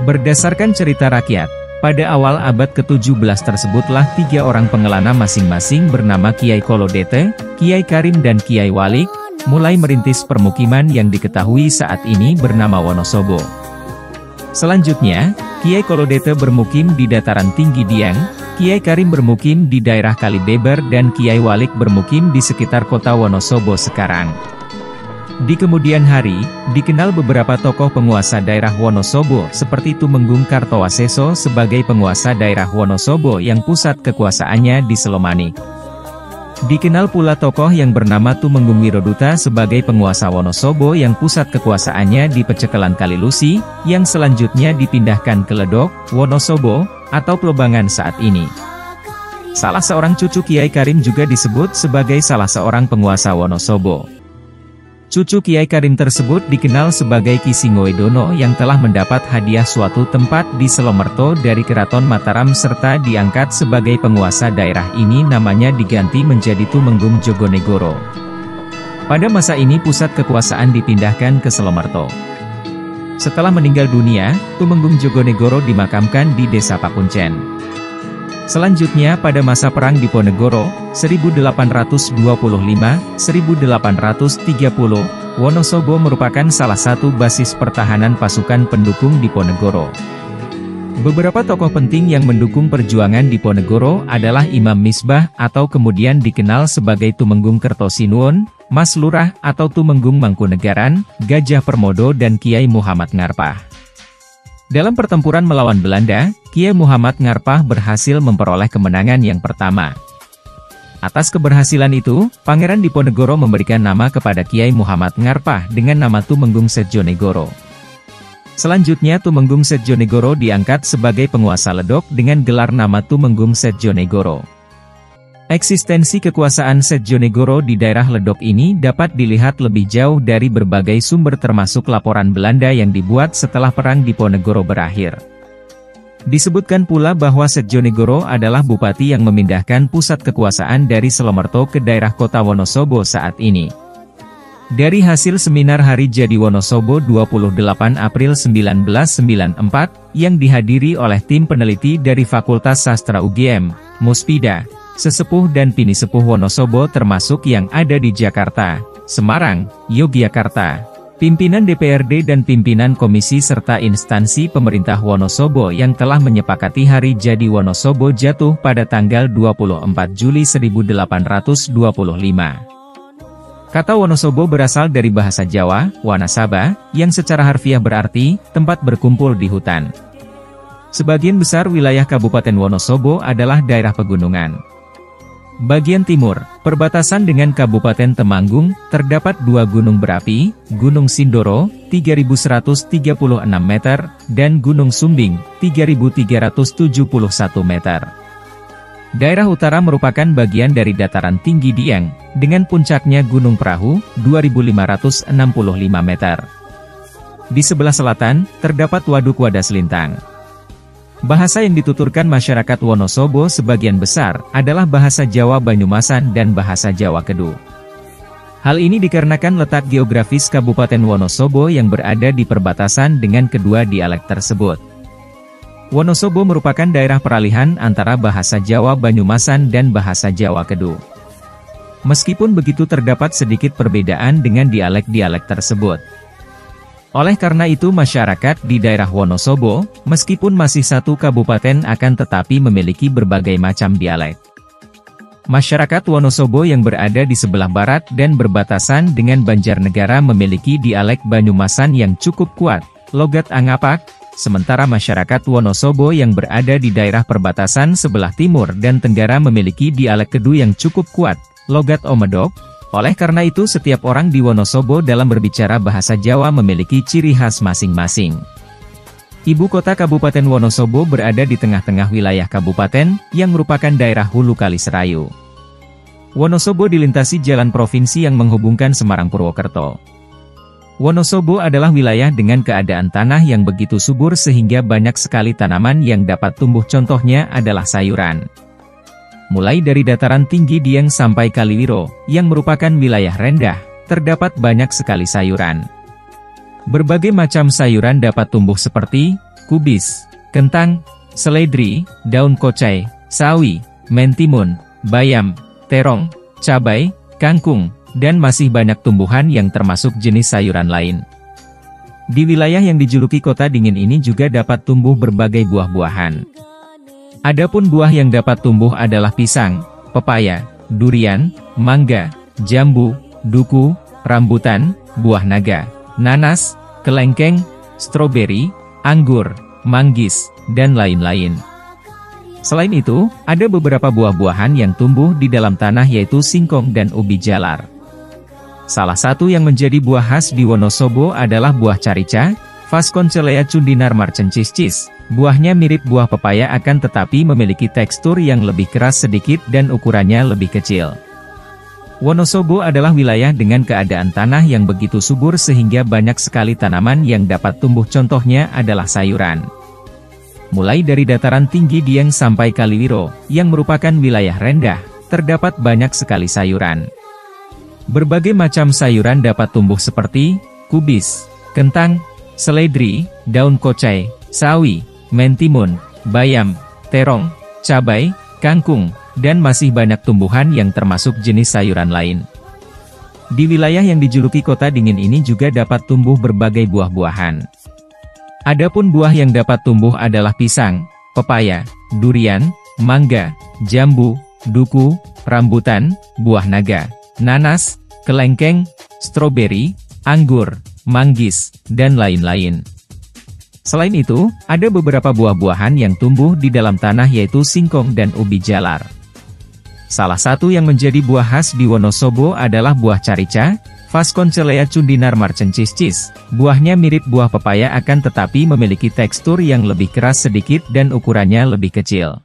Berdasarkan cerita rakyat, pada awal abad ke-17 tersebutlah 3 orang pengelana masing-masing bernama Kiai Kolodete, Kiai Karim dan Kiai Walik, mulai merintis permukiman yang diketahui saat ini bernama Wonosobo. Selanjutnya, Kiai Kolodete bermukim di dataran tinggi Dieng, Kiai Karim bermukim di daerah Kalibeber dan Kiai Walik bermukim di sekitar kota Wonosobo sekarang. Di kemudian hari, dikenal beberapa tokoh penguasa daerah Wonosobo seperti Tumenggung Kartowaseso sebagai penguasa daerah Wonosobo yang pusat kekuasaannya di Selomanik. Dikenal pula tokoh yang bernama Tumenggung Wiroduta sebagai penguasa Wonosobo yang pusat kekuasaannya di Pecekelan Kalilusi, yang selanjutnya dipindahkan ke Ledok, Wonosobo, atau Plebangan saat ini. Salah seorang cucu Kiai Karim juga disebut sebagai salah seorang penguasa Wonosobo. Cucu Kiai Karim tersebut dikenal sebagai Ki Singoedono yang telah mendapat hadiah suatu tempat di Selomerto dari Keraton Mataram serta diangkat sebagai penguasa daerah ini namanya diganti menjadi Tumenggung Jogonegoro. Pada masa ini pusat kekuasaan dipindahkan ke Selomerto. Setelah meninggal dunia, Tumenggung Jogonegoro dimakamkan di Desa Pakuncen. Selanjutnya pada masa Perang Diponegoro, 1825-1830, Wonosobo merupakan salah satu basis pertahanan pasukan pendukung Diponegoro. Beberapa tokoh penting yang mendukung perjuangan Diponegoro adalah Imam Misbah atau kemudian dikenal sebagai Tumenggung Kertosinuwun, Mas Lurah atau Tumenggung Mangkunegaran, Gajah Permodo dan Kiai Muhammad Ngarpah. Dalam pertempuran melawan Belanda, Kiai Muhammad Ngarpah berhasil memperoleh kemenangan yang pertama. Atas keberhasilan itu, Pangeran Diponegoro memberikan nama kepada Kiai Muhammad Ngarpah dengan nama Tumenggung Setjonegoro. Selanjutnya Tumenggung Setjonegoro diangkat sebagai penguasa Ledok dengan gelar nama Tumenggung Setjonegoro. Eksistensi kekuasaan Setjonegoro di daerah Ledok ini dapat dilihat lebih jauh dari berbagai sumber termasuk laporan Belanda yang dibuat setelah Perang Diponegoro berakhir. Disebutkan pula bahwa Setjonegoro adalah bupati yang memindahkan pusat kekuasaan dari Selomerto ke daerah kota Wonosobo saat ini. Dari hasil seminar Hari Jadi Wonosobo 28 April 1994, yang dihadiri oleh tim peneliti dari Fakultas Sastra UGM, Muspida, Sesepuh dan Pinisepuh Wonosobo termasuk yang ada di Jakarta, Semarang, Yogyakarta, pimpinan DPRD dan pimpinan komisi serta instansi pemerintah Wonosobo yang telah menyepakati Hari Jadi Wonosobo jatuh pada tanggal 24 Juli 1825. Kata Wonosobo berasal dari bahasa Jawa, Wanasaba, yang secara harfiah berarti, tempat berkumpul di hutan. Sebagian besar wilayah Kabupaten Wonosobo adalah daerah pegunungan. Bagian timur, perbatasan dengan Kabupaten Temanggung, terdapat 2 gunung berapi, Gunung Sindoro, 3136 meter, dan Gunung Sumbing, 3371 meter. Daerah utara merupakan bagian dari dataran tinggi Dieng, dengan puncaknya Gunung Perahu, 2565 meter. Di sebelah selatan, terdapat Waduk Wadas Lintang. Bahasa yang dituturkan masyarakat Wonosobo sebagian besar adalah bahasa Jawa Banyumasan dan bahasa Jawa Kedu. Hal ini dikarenakan letak geografis Kabupaten Wonosobo yang berada di perbatasan dengan kedua dialek tersebut. Wonosobo merupakan daerah peralihan antara bahasa Jawa Banyumasan dan bahasa Jawa Kedu. Meskipun begitu terdapat sedikit perbedaan dengan dialek-dialek tersebut. Oleh karena itu masyarakat di daerah Wonosobo, meskipun masih satu kabupaten akan tetapi memiliki berbagai macam dialek. Masyarakat Wonosobo yang berada di sebelah barat dan berbatasan dengan Banjarnegara memiliki dialek Banyumasan yang cukup kuat, logat Angapak, sementara masyarakat Wonosobo yang berada di daerah perbatasan sebelah timur dan tenggara memiliki dialek Kedu yang cukup kuat, logat Omedok. Oleh karena itu setiap orang di Wonosobo dalam berbicara bahasa Jawa memiliki ciri khas masing-masing. Ibu kota Kabupaten Wonosobo berada di tengah-tengah wilayah kabupaten, yang merupakan daerah Hulu Kali Serayu. Wonosobo dilintasi jalan provinsi yang menghubungkan Semarang Purwokerto. Wonosobo adalah wilayah dengan keadaan tanah yang begitu subur sehingga banyak sekali tanaman yang dapat tumbuh, contohnya adalah sayuran. Mulai dari dataran tinggi Dieng sampai Kaliwiro, yang merupakan wilayah rendah, terdapat banyak sekali sayuran. Berbagai macam sayuran dapat tumbuh seperti kubis, kentang, seledri, daun kocai, sawi, mentimun, bayam, terong, cabai, kangkung, dan masih banyak tumbuhan yang termasuk jenis sayuran lain. Di wilayah yang dijuluki kota dingin ini juga dapat tumbuh berbagai buah-buahan. Adapun buah yang dapat tumbuh adalah pisang, pepaya, durian, mangga, jambu, duku, rambutan, buah naga, nanas, kelengkeng, stroberi, anggur, manggis, dan lain-lain. Selain itu, ada beberapa buah-buahan yang tumbuh di dalam tanah yaitu singkong dan ubi jalar. Salah satu yang menjadi buah khas di Wonosobo adalah buah carica, Vasconcelea cundinar marcenciscis. Buahnya mirip buah pepaya akan tetapi memiliki tekstur yang lebih keras sedikit dan ukurannya lebih kecil. Wonosobo adalah wilayah dengan keadaan tanah yang begitu subur sehingga banyak sekali tanaman yang dapat tumbuh, contohnya adalah sayuran. Mulai dari dataran tinggi Dieng sampai Kaliwiro, yang merupakan wilayah rendah, terdapat banyak sekali sayuran. Berbagai macam sayuran dapat tumbuh seperti kubis, kentang, seledri, daun kocai, sawi, mentimun, bayam, terong, cabai, kangkung, dan masih banyak tumbuhan yang termasuk jenis sayuran lain. Di wilayah yang dijuluki kota dingin ini juga dapat tumbuh berbagai buah-buahan. Adapun buah yang dapat tumbuh adalah pisang, pepaya, durian, mangga, jambu, duku, rambutan, buah naga, nanas, kelengkeng, stroberi, anggur, manggis, dan lain-lain. Selain itu, ada beberapa buah-buahan yang tumbuh di dalam tanah yaitu singkong dan ubi jalar. Salah satu yang menjadi buah khas di Wonosobo adalah buah carica, Vasconcelea cundinar marcenciscis. Buahnya mirip buah pepaya akan tetapi memiliki tekstur yang lebih keras sedikit dan ukurannya lebih kecil.